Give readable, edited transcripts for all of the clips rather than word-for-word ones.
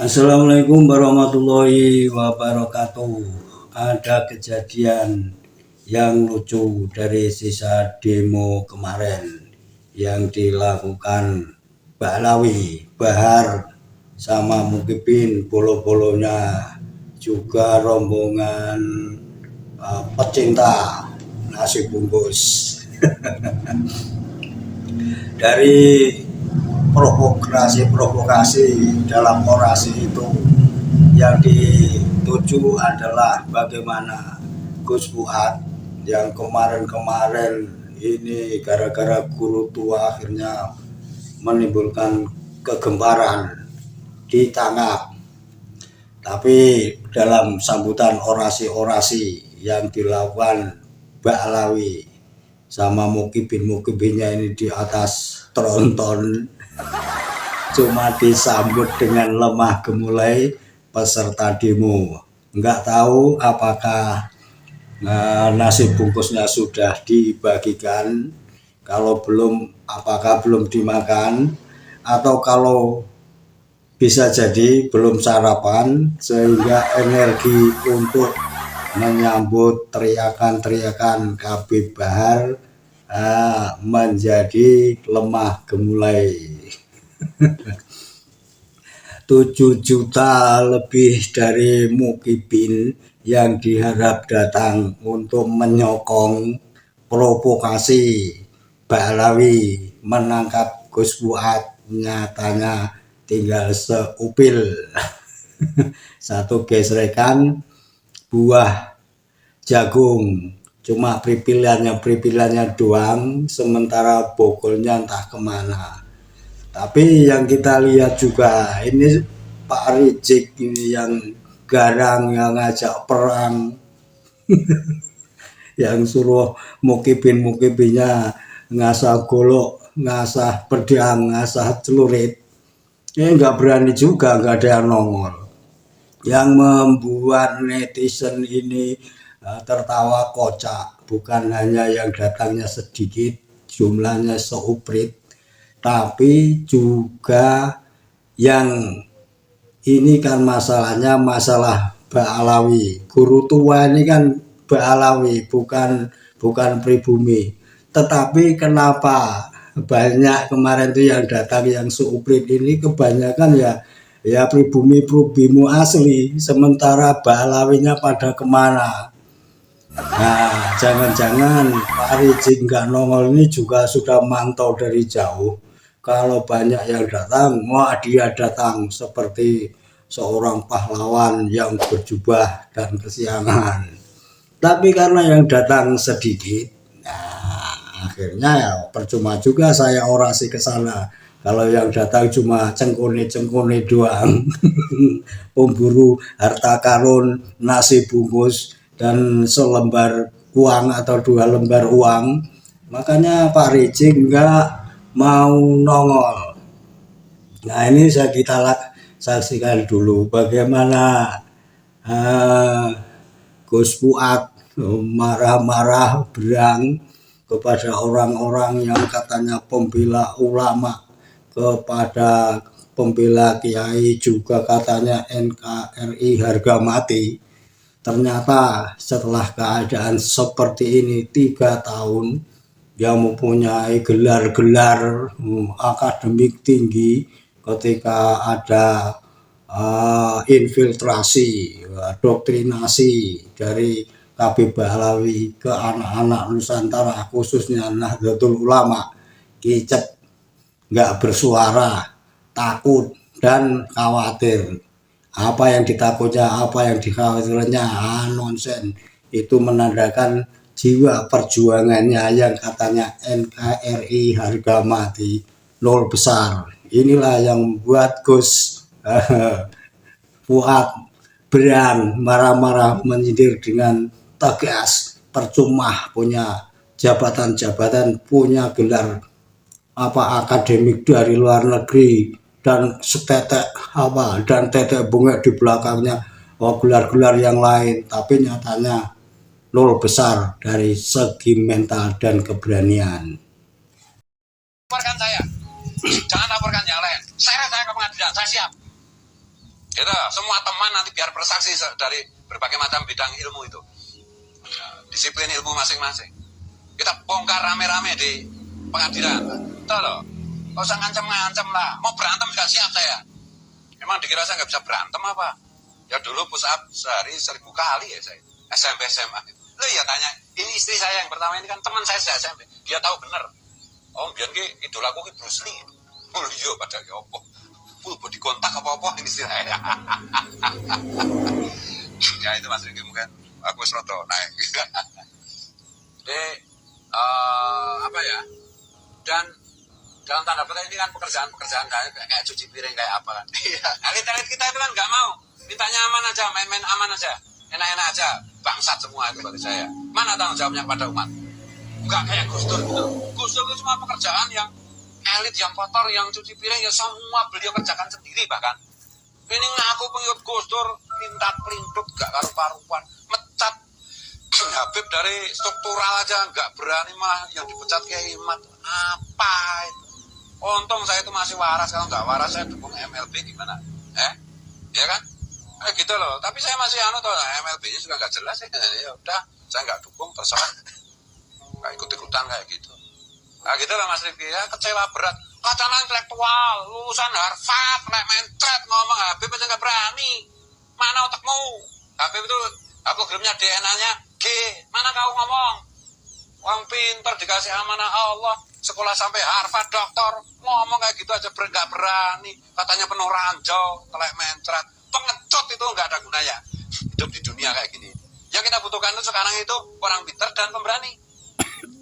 Assalamualaikum warahmatullahi wabarakatuh. Ada kejadian yang lucu dari sisa demo kemarin yang dilakukan Mbak Lawi, Bahar, sama Mukibin, bolo-bolonya, juga rombongan pecinta nasi bungkus. Dari provokasi dalam orasi itu yang dituju adalah bagaimana Gus Fuad yang kemarin-kemarin ini gara-gara guru tua akhirnya menimbulkan kegemparan ditangkap. Tapi dalam sambutan orasi-orasi yang dilakukan Mbak Alawi sama Mukibinnya ini di atas tronton, cuma disambut dengan lemah gemulai peserta demo. Nggak tahu apakah nasi bungkusnya sudah dibagikan, kalau belum apakah belum dimakan, atau kalau bisa jadi belum sarapan, sehingga energi untuk menyambut teriakan-teriakan KB Bahar menjadi lemah gemulai. 7 juta lebih dari Mukibin yang diharap datang untuk menyokong provokasi Ba'alawi menangkap Gus Fuad, nyatanya tinggal seupil. Satu gesrekan buah jagung, cuma pripilannya doang, sementara bokolnya entah kemana. Tapi yang kita lihat juga ini Pak Rizik ini yang garang, yang ngajak perang, yang suruh Mukibinnya ngasah golok, ngasah pedang, ngasah celurit. Ini nggak berani juga, nggak ada yang nongol. Yang membuat netizen ini tertawa kocak bukan hanya yang datangnya sedikit, jumlahnya seuprit, tapi juga yang ini kan masalahnya masalah Ba'alawi. Guru tua ini kan Ba'alawi, bukan pribumi. Tetapi kenapa banyak kemarin itu yang datang yang seuprit ini kebanyakan ya pribumi asli, sementara Ba'alawinya pada kemana? Nah, jangan-jangan Pak Rizik nggak nongol ini juga sudah mantau dari jauh. Kalau banyak yang datang, wah dia datang seperti seorang pahlawan yang berjubah dan kesiangan. Tapi karena yang datang sedikit, nah akhirnya ya percuma juga saya orasi ke sana. Kalau yang datang cuma cengkone doang, pemburu harta karun, nasi bungkus, dan selembar uang atau 2 lembar uang, makanya Pak Rizik nggak mau nongol. Nah ini kita saksikan dulu bagaimana Gus Fuad marah-marah berang kepada orang-orang yang katanya pembela ulama, kepada pembela kiai, juga katanya NKRI harga mati. Ternyata setelah keadaan seperti ini 3 tahun, yang mempunyai gelar-gelar akademik tinggi, ketika ada infiltrasi, doktrinasi dari KB Ba'alawi ke anak-anak Nusantara, khususnya Nahdlatul Ulama, kicep, nggak bersuara, takut dan khawatir. Apa yang ditakutnya, apa yang dikhawatirnya, nonsen. Itu menandakan jiwa perjuangannya yang katanya NKRI harga mati, nol besar. Inilah yang membuat Gus Fuad berang, marah-marah, menyindir dengan tegas. Percuma punya jabatan-jabatan, punya gelar akademik dari luar negeri, dan tetek bunga di belakangnya gelar-gelar yang lain, tapi nyatanya nol besar dari segi mental dan keberanian. Laporkan saya, jangan laporkan yang lain. Saya ke pengadilan, saya siap. Gitu, semua teman nanti biar bersaksi dari berbagai macam bidang ilmu itu, disiplin ilmu masing-masing. Kita bongkar rame-rame di pengadilan. Tuh loh, gak usah ngancam-ngancam lah. Mau berantem gak siap saya. Emang dikira saya gak bisa berantem apa? Ya dulu push up sehari 1000 kali ya saya. SMP SMA. Lo ya tanya, ini istri saya yang pertama ini kan teman saya SMP. Dia tahu bener. Oh biar ki idolaku ki Bruce Lee. Oh iya pada ya apa? Full body kontak apa-apa ini istilahnya. Ya itu Mas Riki mungkin aku seroto naik. Jadi apa ya? Dan dalam tanda petik ini kan pekerjaan kayak cuci piring kayak apa kan. Elit-elit kita itu kan nggak mau. Mintanya aman aja, main-main aman aja. Enak-enak aja. Bangsat semua itu bagi saya. Mana tanggung jawabnya kepada umat? Enggak kayak Gus Dur gitu. Gus Dur itu cuma pekerjaan yang elit, yang kotor, yang cuci piring, ya semua beliau kerjakan sendiri bahkan. Ini ngaku pengikut Gus Dur, lintat-lintut, gak karu-karuan, mecat Habib dari struktural aja gak berani, malah yang dipecat kayak Imat. Apa itu? Untung saya itu masih waras, kalau gak waras saya dukung MLB gimana? Ya kan? Gitu loh. Tapi saya masih tuh MLB-nya juga gak jelas ya. Ya udah, saya gak dukung, terserah. Gak ikut-ikutan kayak gitu. Nah gitu lah Mas Rifki ya, kecewa berat. Kacana intelektual, lulusan Harvard, main thread ngomong Habib aja gak berani. Mana otakmu? Habib itu haplogramnya DNA-nya G. Mana kau ngomong? Orang pinter dikasih amanah Allah, sekolah sampai Harvard, doktor, ngomong kayak gitu aja gak berani. Katanya penuh ranjau, telek mentret. Pengecut itu gak ada gunanya. Hidup di dunia kayak gini. Yang kita butuhkan itu sekarang itu orang pinter dan pemberani.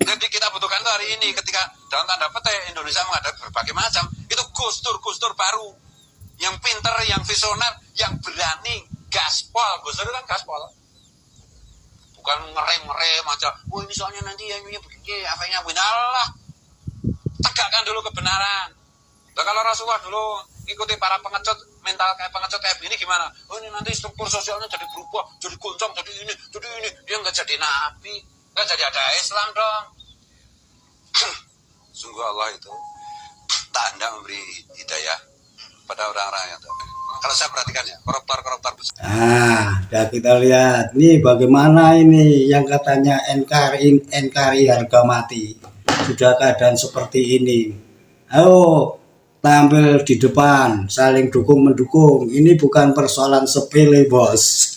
Jadi kita butuhkan itu hari ini ketika dalam tanda petik Indonesia menghadapi berbagai macam, itu Gus Dur baru yang pinter, yang visioner, yang berani gaspol. Gus Dur kan gaspol, bukan ngerem aja. Oh ini soalnya nanti yang ini begini, apa yang Allah, tegakkan dulu kebenaran. Nah, kalau Rasulullah dulu ikuti para pengecut, mental kayak pengecut kayak begini gimana? Oh ini nanti struktur sosialnya jadi berubah, jadi goncang, jadi ini, dia nggak jadi nabi. Nggak jadi ada Islam dong. Sungguh Allah itu tanda memberi hidayah pada orang-orang yang tahu. Kalau saya perhatikan ya, koruptor besar. Udah kita lihat nih bagaimana ini yang katanya NKRI harga mati. Sudah keadaan seperti ini. Ayo tampil di depan, saling dukung-mendukung. Ini bukan persoalan sepele, bos.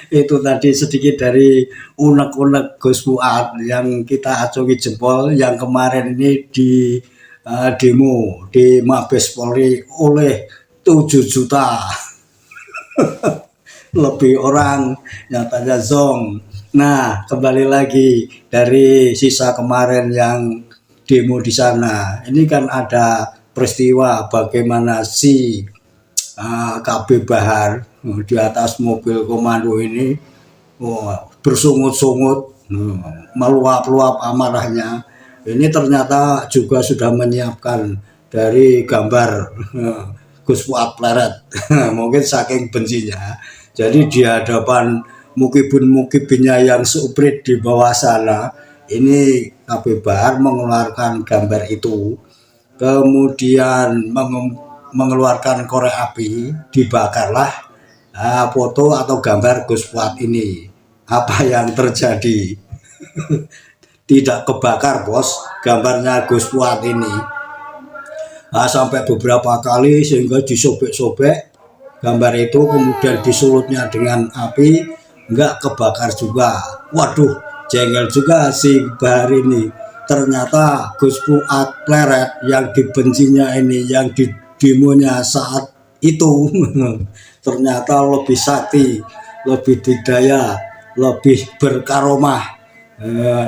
Itu tadi sedikit dari unek-unek Gus Fuad yang kita acungi jempol yang kemarin ini di demo di Mabes Polri oleh 7 juta lebih orang, nyatanya zong. Nah, kembali lagi dari sisa kemarin yang demo di sana. Ini kan ada peristiwa bagaimana si KB Bahar di atas mobil komando ini bersungut-sungut, meluap-luap amarahnya. Ini ternyata juga sudah menyiapkan dari gambar Gus Fuad Pleret. Mungkin saking bencinya. Jadi di hadapan mukibin-mukibinnya yang seuprit di bawah sana, ini KB Bahar mengeluarkan gambar itu. Kemudian mengeluarkan korek api, dibakarlah foto atau gambar Gus Fuad ini. Apa yang terjadi? Tidak kebakar, bos, gambarnya Gus Fuad ini. Sampai beberapa kali sehingga disobek-sobek gambar itu, kemudian disulutnya dengan api, enggak kebakar juga. Waduh, jengkel juga si Bahar ini. Ternyata Gus Fuad Pleret yang dibencinya ini, yang di demonya saat itu ternyata lebih sakti, lebih didaya, lebih berkaromah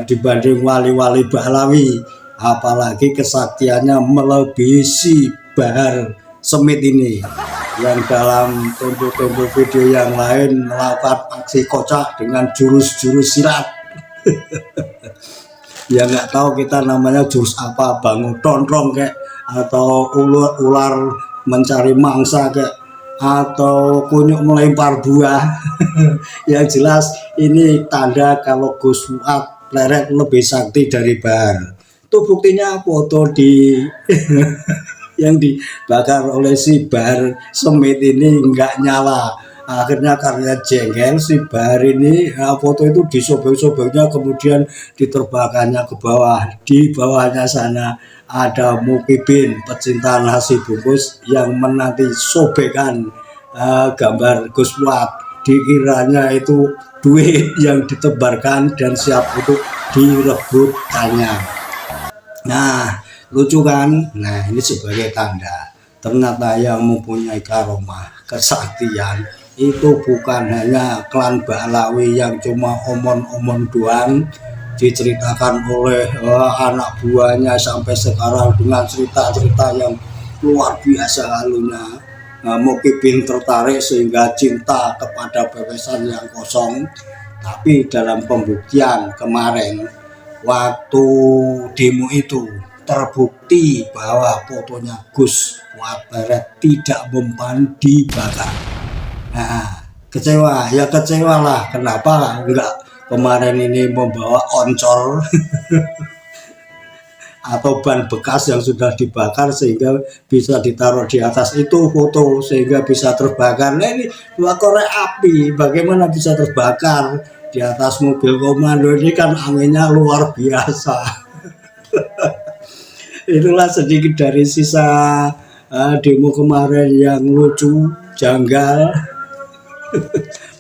dibanding wali-wali Bahlawi. Apalagi kesaktiannya melebihi si Bahar Smith ini yang dalam tempo-tempo video yang lain melakukan aksi kocak dengan jurus-jurus silat. Ya nggak tahu kita namanya jurus apa, bangun tontrong kayak, atau ular mencari mangsa kayak, atau kunyuk melempar buah. Yang jelas ini tanda kalau Gus Fuad Pleret lebih sakti dari Bahar. Itu buktinya foto di yang dibakar oleh si Bahar Smith ini nggak nyala. Akhirnya karena jengkel si Bahar ini foto itu disobek-sobeknya kemudian diterbangkannya ke bawah. Di bawahnya sana ada Mukibin pecinta nasi bungkus yang menanti sobekan gambar Gus Wat. Dikiranya itu duit yang ditebarkan dan siap untuk direbutkannya. Nah, lucu kan? Nah, ini sebagai tanda ternyata yang mempunyai karomah, kesaktian itu bukan hanya klan Ba'lawi yang cuma omon-omon doang diceritakan oleh anak buahnya sampai sekarang dengan cerita-cerita yang luar biasa halunya. Mukibin tertarik sehingga cinta kepada bebesan yang kosong. Tapi dalam pembuktian kemarin waktu demo itu terbukti bahwa fotonya Gus Watberet tidak mempan dibakar. Nah, kecewa ya kecewa lah. Kenapa enggak kemarin ini membawa oncor atau ban bekas yang sudah dibakar sehingga bisa ditaruh di atas itu foto sehingga bisa terbakar. Nah ini dua korek api bagaimana bisa terbakar di atas mobil komando ini kan anginnya luar biasa. Itulah sedikit dari sisa demo kemarin yang lucu, janggal,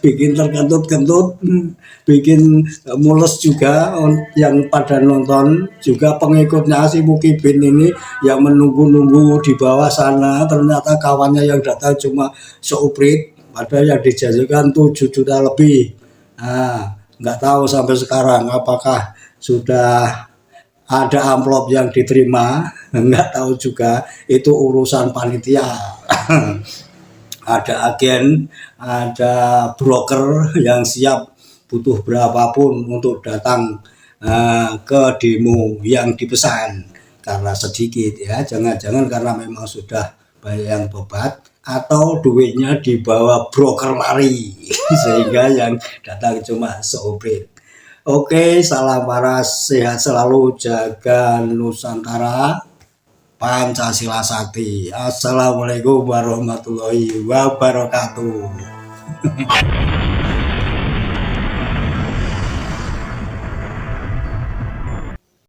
bikin terkentut-kentut, bikin mules juga yang pada nonton, juga pengikutnya si Mukibin ini yang menunggu-nunggu di bawah sana. Ternyata kawannya yang datang cuma seuprit, padahal yang dijanjikan 7 juta lebih. Nah, nggak tahu sampai sekarang apakah sudah ada amplop yang diterima, nggak tahu juga, itu urusan panitia. Ada agen, ada broker yang siap butuh berapapun untuk datang ke demo yang dipesan karena sedikit ya, jangan-jangan karena memang sudah banyak yang tobat atau duitnya dibawa broker lari sehingga yang datang cuma seuprit. Oke, salam waras, sehat selalu, jaga Nusantara, Pancasila Sakti. Assalamualaikum warahmatullahi wabarakatuh.